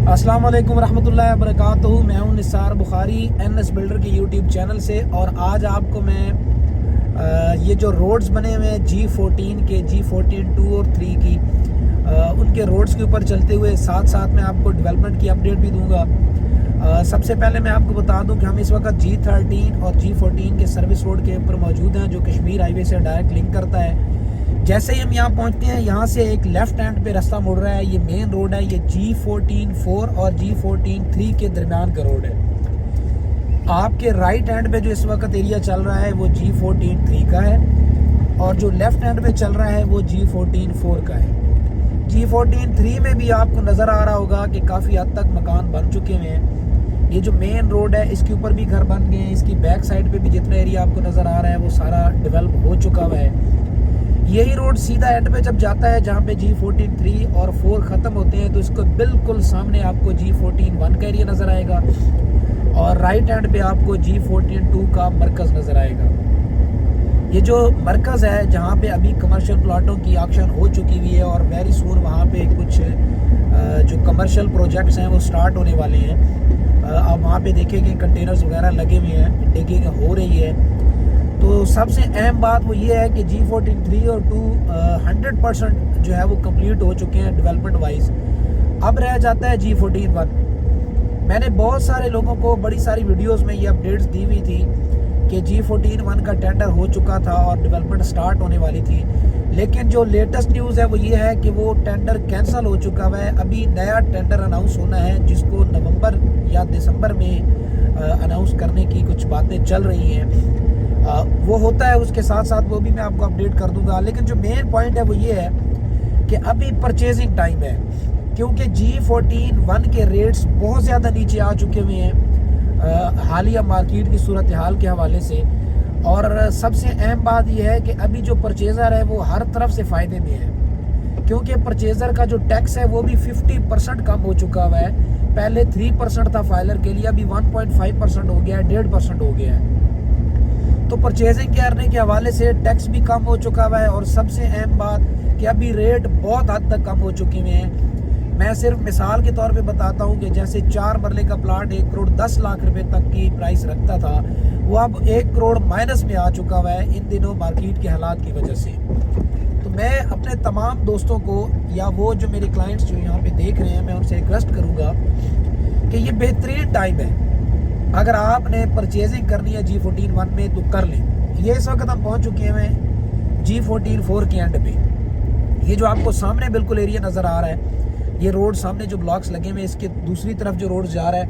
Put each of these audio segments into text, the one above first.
अस्सलाम वालेकुम रहमतुल्लाहि व बरकातुहू। मैं हूं निसार बुखारी NS बिल्डर के यूट्यूब चैनल से, और आज आपको मैं ये जो रोड्स बने हुए हैं G14 के, G14 2 और 3 की, उनके रोड्स के ऊपर चलते हुए साथ साथ मैं आपको डेवलपमेंट की अपडेट भी दूंगा। सबसे पहले मैं आपको बता दूं कि हम इस वक्त G13 और G14 के सर्विस रोड के ऊपर मौजूद हैं, जो कश्मीर हाईवे से डायरेक्ट लिंक करता है। जैसे ही हम यहाँ पहुँचते हैं, यहाँ से एक लेफ्ट हैंड पे रास्ता मुड़ रहा है। ये मेन रोड है, ये G14 4 और G14 3 के दरमियान का रोड है। आपके राइट हैंड पे जो इस वक्त एरिया चल रहा है वो G14 3 का है, और जो लेफ्ट हैंड पे चल रहा है वो G14 4 का है। G14 3 में भी आपको नज़र आ रहा होगा कि काफ़ी हद तक मकान बन चुके हुए हैं। ये जो मेन रोड है इसके ऊपर भी घर बन गए हैं। इसकी बैक साइड पे भी जितना एरिया आपको नज़र आ रहा है वो सारा डेवलप हो चुका हुआ है। यही रोड सीधा एंड पे जब जाता है जहाँ पे G14 3 और 4 ख़त्म होते हैं, तो इसको बिल्कुल सामने आपको G14 1 का एरिया नज़र आएगा, और राइट हैंड पे आपको G14 2 का मरकज़ नज़र आएगा। ये जो मरकज़ है जहाँ पे अभी कमर्शियल प्लाटों की ऑक्शन हो चुकी हुई है, और वेरी सून वहाँ पे कुछ जो कमर्शियल प्रोजेक्ट्स हैं वो स्टार्ट होने वाले हैं। आप वहाँ पे देखेंगे कंटेनर्स वगैरह लगे हुए हैं, डिगिंग हो रही है। तो सबसे अहम बात वो ये है कि G14 3 और 2 100% जो है वो कंप्लीट हो चुके हैं डेवलपमेंट वाइज। अब रह जाता है G14 1। मैंने बहुत सारे लोगों को बड़ी सारी वीडियोस में ये अपडेट्स दी हुई थी कि G14 1 का टेंडर हो चुका था और डेवलपमेंट स्टार्ट होने वाली थी, लेकिन जो लेटेस्ट न्यूज़ है वो ये है कि वो टेंडर कैंसिल हो चुका है। अभी नया टेंडर अनाउंस होना है, जिसको नवंबर या दिसंबर में अनाउंस करने की कुछ बातें चल रही हैं। वो होता है, उसके साथ साथ वो भी मैं आपको अपडेट कर दूंगा। लेकिन जो मेन पॉइंट है वो ये है कि अभी परचेजिंग टाइम है, क्योंकि G14 1 के रेट्स बहुत ज़्यादा नीचे आ चुके हुए हैं हालिया मार्केट की सूरत हाल के हवाले से। और सबसे अहम बात यह है कि अभी जो परचेज़र है वो हर तरफ से फ़ायदे में है, क्योंकि परचेज़र का जो टैक्स है वो भी 50% कम हो चुका हुआ है। पहले 3% था फाइलर के लिए, अभी 1.5% हो गया है, 1.5% हो गया है। तो परचेजिंग करने के हवाले से टैक्स भी कम हो चुका हुआ है, और सबसे अहम बात कि अभी रेट बहुत हद तक कम हो चुके हुए हैं। मैं सिर्फ मिसाल के तौर पे बताता हूँ कि जैसे 4 मरले का प्लाट 1 करोड़ 10 लाख रुपए तक की प्राइस रखता था, वो अब 1 करोड़ माइनस में आ चुका हुआ है इन दिनों मार्केट के हालात की वजह से। तो मैं अपने तमाम दोस्तों को, या वो जो मेरे क्लाइंट्स जो यहाँ पे देख रहे हैं, मैं उनसे रिक्वेस्ट करूँगा कि ये बेहतरीन टाइम है। अगर आपने परचेजिंग करनी है G14 1 में तो कर लें। ये इस वक्त हम पहुंच चुके हैं G14 4 के एंड पे। ये जो आपको सामने बिल्कुल एरिया नज़र आ रहा है, ये रोड सामने जो ब्लॉक्स लगे हुए हैं, इसके दूसरी तरफ जो रोड जा रहा है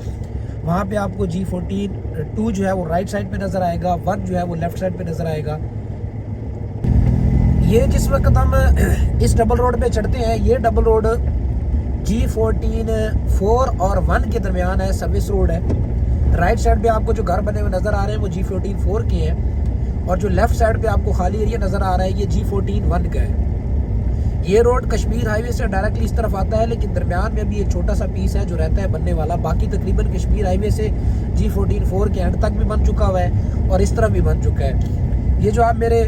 वहाँ पे आपको G14 2 जो है वो राइट साइड पे नज़र आएगा, 1 जो है वो लेफ्ट साइड पे नज़र आएगा। ये जिस वक्त हम इस डबल रोड पे चढ़ते हैं, ये डबल रोड G14 4 और 1 के दरमियान है, सर्विस रोड है। राइट साइड पे आपको जो घर बने हुए नज़र आ रहे हैं वो G14 4 के हैं, और जो लेफ्ट साइड पे आपको खाली एरिया नज़र आ रहा है ये G14 1 का है। ये रोड कश्मीर हाईवे से डायरेक्टली इस तरफ आता है, लेकिन दरमियान में भी एक छोटा सा पीस है जो रहता है बनने वाला। बाकी तकरीबन कश्मीर हाईवे से G14 4 के एंड तक भी बन चुका हुआ है, और इस तरफ भी बन चुका है। ये जो आप मेरे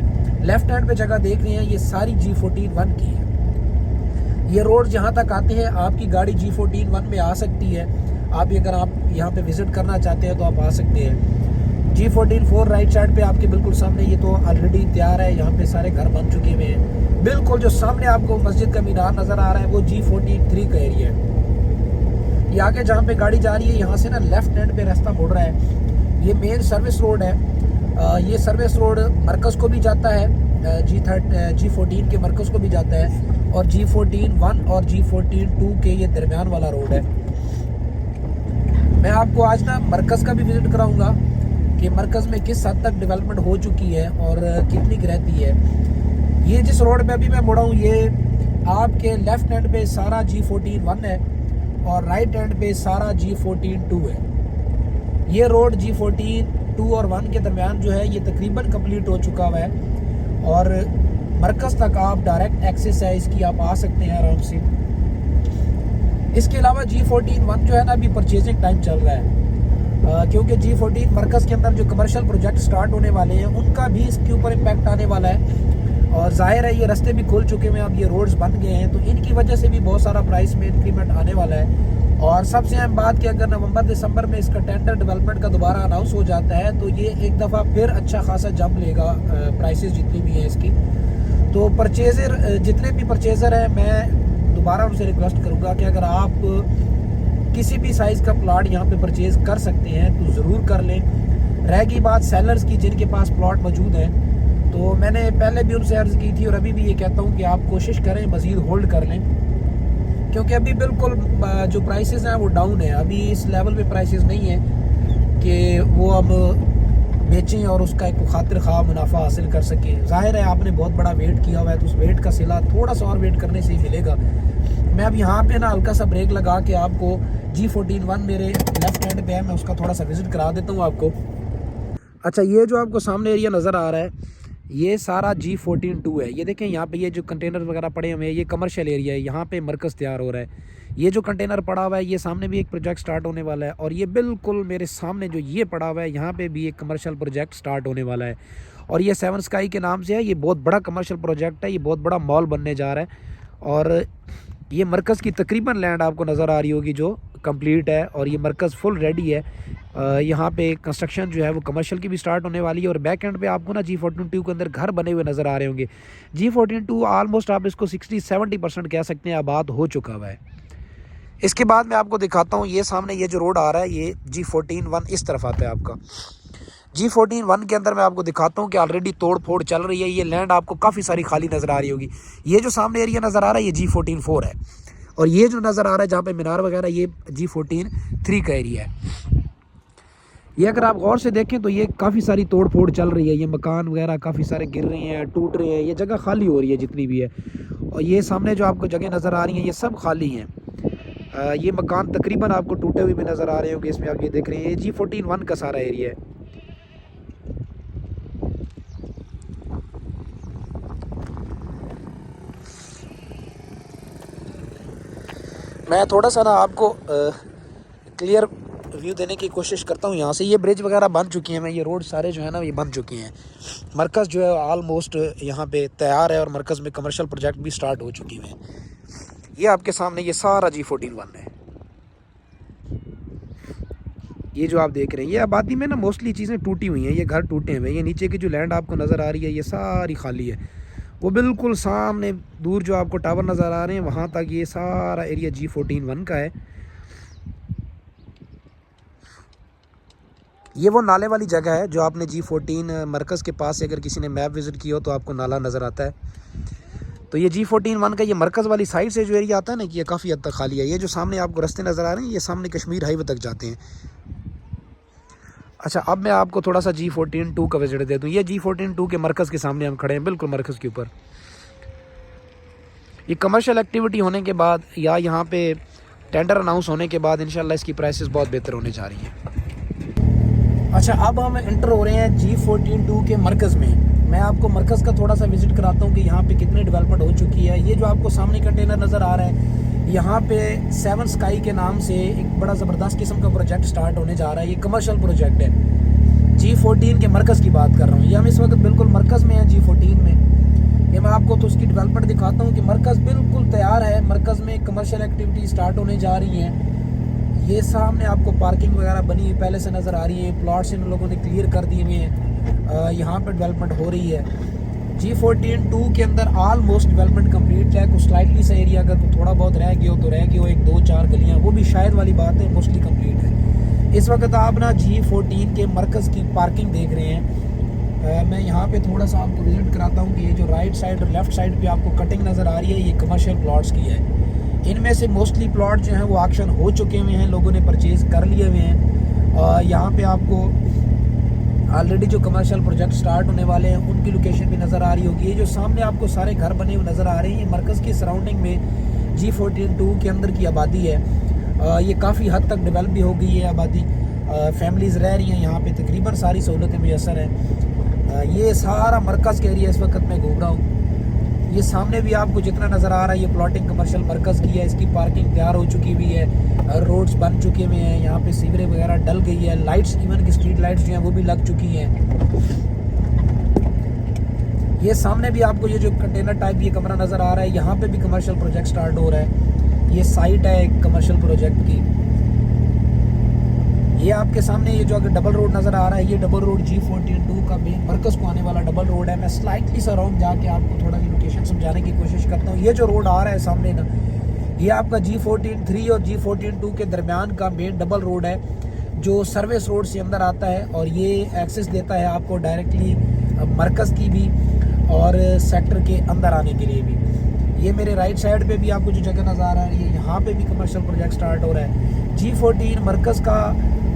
लेफ्ट हैंड पे जगह देख रहे हैं, ये सारी G14 1 की है। ये रोड जहाँ तक आते हैं आपकी गाड़ी G14 1 में आ सकती है। आप अगर आप यहाँ पे विजिट करना चाहते हैं तो आप आ सकते हैं। G14 4 राइट साइड पे आपके बिल्कुल सामने, ये तो ऑलरेडी तैयार है, यहाँ पे सारे घर बन चुके हुए हैं। बिल्कुल जो सामने आपको मस्जिद का मीनार नज़र आ रहा है वो G14 3 का एरिया है। ये आगे जहाँ पे गाड़ी जा रही है, यहाँ से ना लेफ्ट हैंड पे रास्ता मुड़ रहा है। ये मेन सर्विस रोड है। ये सर्विस रोड मरकज़ को भी जाता है, G14 के मरकज़ को भी जाता है, और G14 1 और G14 2 के ये दरमियान वाला रोड है। मैं आपको आज ना मरकज़ का भी विज़िट कराऊंगा कि मरकज़ में किस हद तक डेवलपमेंट हो चुकी है और कितनी की रहती है। ये जिस रोड पे अभी मैं मुड़ा हूँ, ये आपके लेफ़्ट हैंड पे सारा G14 1 है, और राइट हैंड पे सारा G14 2 है। ये रोड G14 2 और 1 के दरमियान जो है ये तकरीबन कंप्लीट हो चुका हुआ है, और मरकज़ तक आप डायरेक्ट एक्सेस है इसकी, आप आ सकते हैं आराम से। इसके अलावा G14 1 जो है ना, अभी परचेजिंग टाइम चल रहा है, क्योंकि G14 मरकज़ के अंदर जो कमर्शियल प्रोजेक्ट स्टार्ट होने वाले हैं उनका भी इसके ऊपर इम्पैक्ट आने वाला है। और जाहिर है ये रास्ते भी खुल चुके हैं, अब ये रोड्स बन गए हैं, तो इनकी वजह से भी बहुत सारा प्राइस में इंक्रीमेंट आने वाला है। और सबसे अहम बात कि अगर नवंबर दिसंबर में इसका टेंडर डेवलपमेंट का दोबारा अनाउंस हो जाता है तो ये एक दफ़ा फिर अच्छा खासा जंप लेगा प्राइसेस जितनी भी हैं इसकी। तो परचेज़र जितने भी परचेज़र हैं, मैं दोबारा उनसे रिक्वेस्ट करूँगा कि अगर आप किसी भी साइज़ का प्लॉट यहाँ पे परचेज़ कर सकते हैं तो ज़रूर कर लें। रह गई बात सेलर्स की जिनके पास प्लॉट मौजूद हैं, तो मैंने पहले भी उनसे अर्ज़ की थी और अभी भी ये कहता हूँ कि आप कोशिश करें मज़ीद होल्ड कर लें, क्योंकि अभी बिल्कुल जो प्राइसेस हैं वो डाउन है। अभी इस लेवल पे प्राइसेस नहीं है कि वो अब बेचें और उसका एक खातिर ख़्वाह मुनाफा हासिल कर सकें। ज़ाहिर है आपने बहुत बड़ा वेट किया हुआ है, तो उस वेट का सिला थोड़ा सा और वेट करने से ही मिलेगा। मैं अब यहाँ पे ना हल्का सा ब्रेक लगा के आपको G14-1 मेरे लेफ्ट हैंड पे है, मैं उसका थोड़ा सा विज़िट करा देता हूँ आपको। अच्छा, ये जो आपको सामने एरिया नज़र आ रहा है ये सारा G14-2 है। ये देखें यहाँ पे ये जो कंटेनर वगैरह पड़े हुए हैं ये कमर्शियल एरिया है, यहाँ पे मरकज़ तैयार हो रहा है। ये जो कंटेनर पड़ा हुआ है ये सामने भी एक प्रोजेक्ट स्टार्ट होने वाला है, और ये बिल्कुल मेरे सामने जो ये पड़ा हुआ है यहाँ पे भी एक कमर्शियल प्रोजेक्ट स्टार्ट होने वाला है, और ये 7 स्काई के नाम से है। ये बहुत बड़ा कमर्शियल प्रोजेक्ट है, ये बहुत बड़ा मॉल बनने जा रहा है। और ये मरकज़ की तकरीबन लैंड आपको नज़र आ रही होगी जो कंप्लीट है, और ये मरकज़ फुल रेडी है। यहाँ पे कंस्ट्रक्शन जो है वो कमर्शियल की भी स्टार्ट होने वाली है, और बैक एंड पे आपको ना G14-2 के अंदर घर बने हुए नज़र आ रहे होंगे। G14-2 ऑलमोस्ट आप इसको 60-70% कह सकते हैं आबाद हो चुका हुआ है। इसके बाद मैं आपको दिखाता हूँ, ये सामने ये जो रोड आ रहा है ये G14-1 इस तरफ आता है आपका। G14-1 के अंदर मैं आपको दिखाता हूँ कि ऑलरेडी तोड़ फोड़ चल रही है। ये लैंड आपको काफ़ी सारी खाली नज़र आ रही होगी। ये जो सामने एरिया नज़र आ रहा है ये G14-4 है, और ये जो नज़र आ रहा है जहाँ पे मीनार वगैरह ये G14-3 का एरिया है। ये अगर आप गौर से देखें तो ये काफ़ी सारी तोड़ फोड़ चल रही है, ये मकान वगैरह काफ़ी सारे गिर रहे हैं, टूट रहे हैं, ये जगह खाली हो रही है जितनी भी है। और ये सामने जो आपको जगह नज़र आ रही हैं ये सब खाली हैं। ये मकान तकरीबन आपको टूटे हुए भी नज़र आ रहे होंगे, इसमें आप ये देख रहे हैं ये G14-1 का सारा एरिया है। मैं थोड़ा सा ना आपको क्लियर व्यू देने की कोशिश करता हूँ यहाँ से। ये ब्रिज वगैरह बन चुकी हैं, ये रोड सारे जो है ना ये बन चुकी हैं। मरकज़ जो है आलमोस्ट यहाँ पे तैयार है, और मरकज़ में कमर्शियल प्रोजेक्ट भी स्टार्ट हो चुकी हैं। ये आपके सामने ये सारा G14-1 है। ये जो आप देख रहे हैं ये आबादी में ना मोस्टली चीज़ें टूटी हुई हैं, ये घर टूटे हुए हैं। ये नीचे की जो लैंड आपको नज़र आ रही है ये सारी खाली है। वो बिल्कुल सामने दूर जो आपको टावर नज़र आ रहे हैं वहाँ तक ये सारा एरिया G14-1 का है। ये वो नाले वाली जगह है जो आपने G14 मरकज़ के पास से अगर किसी ने मैप विज़िट किया हो तो आपको नाला नज़र आता है। तो ये G14-1 का ये मरकज़ वाली साइड से जो एरिया आता है ना कि ये काफ़ी हद तक खाली है। ये जो सामने आपको रास्ते नज़र आ रहे हैं ये सामने कश्मीर हाईवे तक जाते हैं। अच्छा, अब मैं आपको थोड़ा सा G14-2 का विज़िट दे दूँ। ये G14-2 के मरकज़ के सामने हम खड़े हैं, बिल्कुल मरकज़ के ऊपर। ये कमर्शियल एक्टिविटी होने के बाद या यहाँ पे टेंडर अनाउंस होने के बाद इंशाल्लाह इसकी प्राइसेस बहुत बेहतर होने जा रही हैं। अच्छा, अब हम इंटर हो रहे हैं G14-2 के मरकज़ में। मैं आपको मरकज़ का थोड़ा सा विज़िट कराता हूँ कि यहाँ पे कितनी डेवलपमेंट हो चुकी है। ये जो आपको सामने कंटेनर नज़र आ रहा है यहाँ पे 7 स्काई के नाम से एक बड़ा ज़बरदस्त किस्म का प्रोजेक्ट स्टार्ट होने जा रहा है। ये कमर्शियल प्रोजेक्ट है, G14 के मरकज़ की बात कर रहा हूँ। ये हम इस वक्त बिल्कुल मरकज़ में हैं G14 में। ये मैं आपको तो उसकी डेवलपमेंट दिखाता हूँ कि मरकज़ बिल्कुल तैयार है। मरकज़ में कमर्शियल एक्टिविटी स्टार्ट होने जा रही हैं। ये सामने आपको पार्किंग वगैरह बनी हुई पहले से नज़र आ रही है, प्लॉट्स इन लोगों ने क्लियर कर दिए हुए हैं। यहाँ पर डेवलपमेंट हो रही है। G14-2 के अंदर ऑलमोस्ट डेवलपमेंट कंप्लीट है। कुछ स्लाइटली सा एरिया अगर थोड़ा बहुत रह गया हो तो रह गया हो, 1-2-4 गलियाँ, वो भी शायद वाली बात है, मोस्टली कंप्लीट है। इस वक्त आप ना G14 के मरकज़ की पार्किंग देख रहे हैं। मैं यहाँ पे थोड़ा सा आपको विजिट कराता हूँ कि ये जो राइट साइड और लेफ़्ट साइड पे आपको कटिंग नज़र आ रही है ये कमर्शियल प्लॉट्स की है। इनमें से मोस्टली प्लॉट जो हैं वो ऑक्शन हो चुके हुए हैं, लोगों ने परचेज़ कर लिए हुए हैं। यहाँ पे आपको ऑलरेडी जो कमर्शियल प्रोजेक्ट स्टार्ट होने वाले हैं उनकी लोकेशन भी नज़र आ रही होगी। ये जो सामने आपको सारे घर बने हुए नज़र आ रहे हैं ये मरकज़ की सराउंडिंग में G14-2 के अंदर की आबादी है। ये काफ़ी हद तक डेवलप भी हो गई है आबादी, फैमिलीज़ रह रही हैं यहाँ पे, तकरीबन सारी सहूलतें मैसर हैं। ये सारा मरकज़ का एरिया इस वक्त मैं घूम रहा हूँ। ये सामने भी आपको जितना नज़र आ रहा है ये प्लॉटिंग कमर्शियल मरकज़ की है। इसकी पार्किंग तैयार हो चुकी हुई है, रोड्स बन चुके हुए हैं, यहाँ पे सीवरेज वगैरह डल गई है, लाइट्स इवन की स्ट्रीट लाइट्स जो हैं वो भी लग चुकी हैं। ये सामने भी आपको ये जो कंटेनर टाइप ये कमरा नज़र आ रहा है, यहाँ पे भी कमर्शियल प्रोजेक्ट स्टार्ट हो रहा है। ये साइट है एक कमर्शियल प्रोजेक्ट की। ये आपके सामने ये जो अगर डबल रोड नज़र आ रहा है, ये डबल रोड G14-2 का मेन मरकज़ को आने वाला डबल रोड है। मैं स्लाइटली सा राउंड जाके आपको थोड़ा सी लोकेशन समझाने की कोशिश करता हूँ। ये जो रोड आ रहा है सामने ना, ये आपका G14-3 और G14-2 के दरमियान का मेन डबल रोड है, जो सर्विस रोड से अंदर आता है और ये एक्सेस देता है आपको डायरेक्टली मरकज़ की भी और सेक्टर के अंदर आने के लिए भी। ये मेरे राइट साइड पे भी आपको जो जगह नज़र आ रहा है, ये यहाँ पे भी कमर्शियल प्रोजेक्ट स्टार्ट हो रहा है। G14 मरकज़ का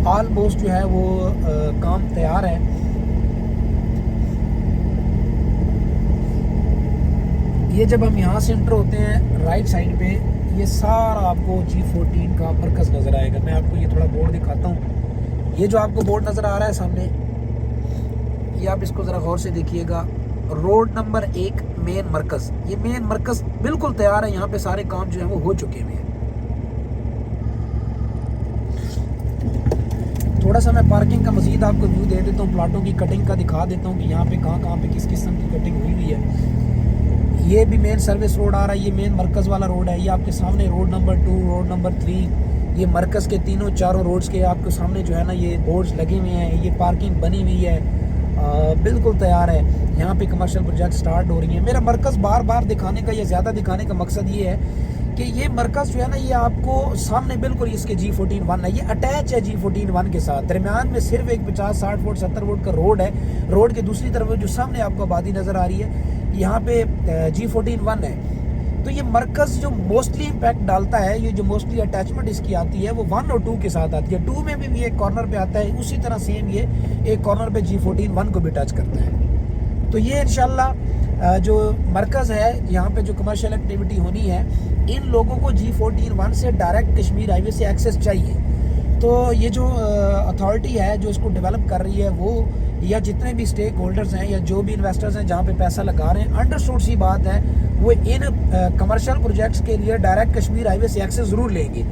ऑलमोस्ट जो है वो काम तैयार है। ये जब हम यहाँ से एंटर होते हैं राइट साइड पे, ये सारा आपको G14 का मरकज़ नज़र आएगा। मैं आपको ये थोड़ा बोर्ड दिखाता हूँ। ये जो आपको बोर्ड नज़र आ रहा है सामने, ये आप इसको ज़रा गौर से देखिएगा। रोड नंबर 1 मेन मरकज़, ये मेन मरकज़ बिल्कुल तैयार है। यहाँ पे सारे काम जो है वो हो चुके हैं। थोड़ा सा मैं पार्किंग का मज़ीद आपको व्यू दे देता हूँ, प्लाटों की कटिंग का दिखा देता हूँ कि यहाँ पे कहाँ पे किस किस्म की कटिंग हुई हुई है। ये भी मेन सर्विस रोड आ रहा है, ये मेन मरकज़ वाला रोड है। ये आपके सामने रोड नंबर 2, रोड नंबर 3, ये मरकज़ के तीनों चारों रोड्स के आपके सामने जो है ना ये बोर्ड्स लगे हुए हैं। ये पार्किंग बनी हुई है, बिल्कुल तैयार है। यहाँ पे कमर्शियल प्रोजेक्ट स्टार्ट हो रही है। मेरा मरकज़ बार बार दिखाने का या ज़्यादा दिखाने का मकसद ये है कि ये मरकज़ जो है ना, ये आपको सामने बिल्कुल इसके G14-1 है, ये अटैच है G14-1 के साथ। दरमियान में सिर्फ एक 50-60 फुट 70 फुट का रोड है। रोड के दूसरी तरफ जो सामने आपको आबादी नज़र आ रही है, यहाँ पे G14-1 है। तो ये मरकज़ जो मोस्टली इम्पैक्ट डालता है, ये जो मोस्टली अटैचमेंट इसकी आती है वो 1 और 2 के साथ आती है। 2 में भी ये एक कॉर्नर पे आता है, उसी तरह सेम ये एक कॉर्नर पे G14-1 को भी टच करता है। तो ये इंशाल्लाह जो मरकज़ है, यहाँ पे जो कमर्शियल एक्टिविटी होनी है, इन लोगों को G14-1 से डायरेक्ट कश्मीर हाईवे से एक्सेस चाहिए। तो ये जो अथॉरिटी है जो इसको डेवलप कर रही है, वो या जितने भी स्टेक होल्डर्स हैं या जो भी इन्वेस्टर्स हैं जहाँ पे पैसा लगा रहे हैं, अंडरस्टूड सी बात है, वो इन कमर्शियल प्रोजेक्ट्स के लिए डायरेक्ट कश्मीर हाईवे से एक्सेस ज़रूर लेंगे।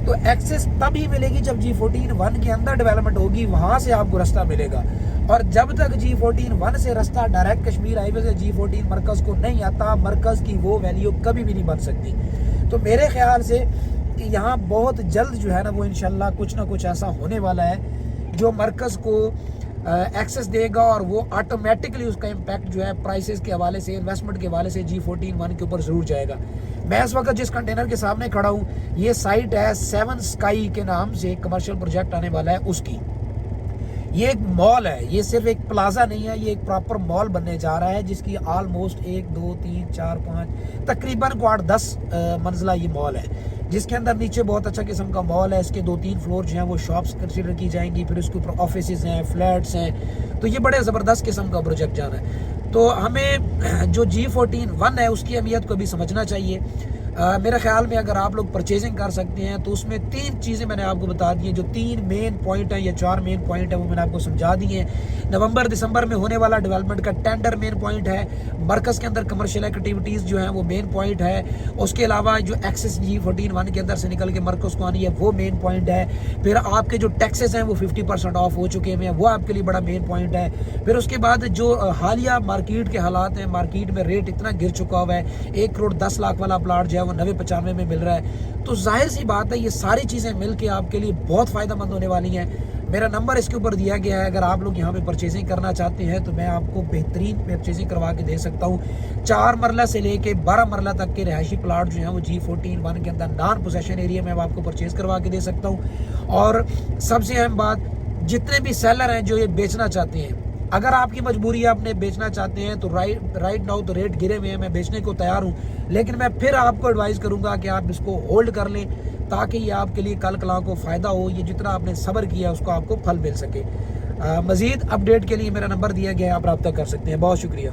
तो एक्सेस तभी मिलेगी जब G14-1 के अंदर डेवलपमेंट होगी, वहाँ से आपको रास्ता मिलेगा। और जब तक G14-1 से रास्ता डायरेक्ट कश्मीर हाईवे से G14 मरकज़ को नहीं आता, मरकज़ की वो वैल्यू कभी भी नहीं बन सकती। तो मेरे ख्याल से कि यहाँ बहुत जल्द जो है ना वो इंशाल्लाह कुछ ना कुछ ऐसा होने वाला है जो मरकज़ को एक्सेस देगा और वो ऑटोमेटिकली उसका इम्पैक्ट जो है प्राइसेस के हवाले से, इन्वेस्टमेंट के हवाले से G14-1 के ऊपर ज़रूर जाएगा। मैं इस वक्त जिस कंटेनर के सामने खड़ा हूँ, ये साइट है 7 स्काई के नाम से कमर्शियल प्रोजेक्ट आने वाला है उसकी। ये एक मॉल है, ये सिर्फ एक प्लाजा नहीं है, ये एक प्रॉपर मॉल बनने जा रहा है जिसकी ऑलमोस्ट 1 2 3 4 5 तकरीबन 8-10 मंजिला ये मॉल है, जिसके अंदर नीचे बहुत अच्छा किस्म का मॉल है। इसके 2-3 फ्लोर जो हैं वो शॉप्स कंसीडर की जाएंगी, फिर उसके ऊपर ऑफिसेज हैं, फ्लैट्स हैं। तो ये बड़े ज़बरदस्त किस्म का प्रोजेक्ट जाना है। तो हमें जो G14-1 है उसकी अहमियत को भी समझना चाहिए। मेरे ख्याल में अगर आप लोग परचेजिंग कर सकते हैं तो उसमें 3 चीज़ें मैंने आपको बता दी हैं, जो 3 मेन पॉइंट हैं या 4 मेन पॉइंट है वो मैंने आपको समझा दिए हैं। नवंबर दिसंबर में होने वाला डेवलपमेंट का टेंडर मेन पॉइंट है, मरकज़ के अंदर कमर्शियल एक्टिविटीज़ जो हैं वो मेन पॉइंट है। उसके अलावा जो एक्सेस G14-1 के अंदर से निकल के मरकज़ को आनी है वो मेन पॉइंट है। फिर आपके जो टैक्सेस हैं वो 50% ऑफ हो चुके हैं, वो आपके लिए बड़ा मेन पॉइंट है। फिर उसके बाद जो हालिया मार्केट के हालात हैं, मार्केट में रेट इतना गिर चुका हुआ है, 1 करोड़ 10 लाख वाला प्लाट जो है वो 90-95 में मिल रहा है। तो जाहिर सी बात है ये सारी चीज़ें मिलके आपके लिए बहुत फ़ायदेमंद होने वाली हैं। मेरा नंबर इसके ऊपर दिया गया है, अगर आप लोग यहाँ पे परचेजिंग करना चाहते हैं तो मैं आपको बेहतरीन परचेजिंग करवा के दे सकता हूँ। 4 मरला से लेके 12 मरला तक के रिहायशी प्लाट जो हैं वो G14-1 के अंदर नॉन पोसेशन एरिया में आपको परचेज करवा के दे सकता हूँ। और सबसे अहम बात, जितने भी सेलर हैं जो ये बेचना चाहते हैं, अगर आपकी मजबूरी है आपने बेचना चाहते हैं तो राइट नाउ तो रेट गिरे हुए हैं, मैं बेचने को तैयार हूं, लेकिन मैं फिर आपको एडवाइस करूंगा कि आप इसको होल्ड कर लें ताकि ये आपके लिए कल कला को फ़ायदा हो। ये जितना आपने सब्र किया उसको आपको फल मिल सके। मज़ीद अपडेट के लिए मेरा नंबर दिया गया है, आप रब्ता कर सकते हैं। बहुत शुक्रिया।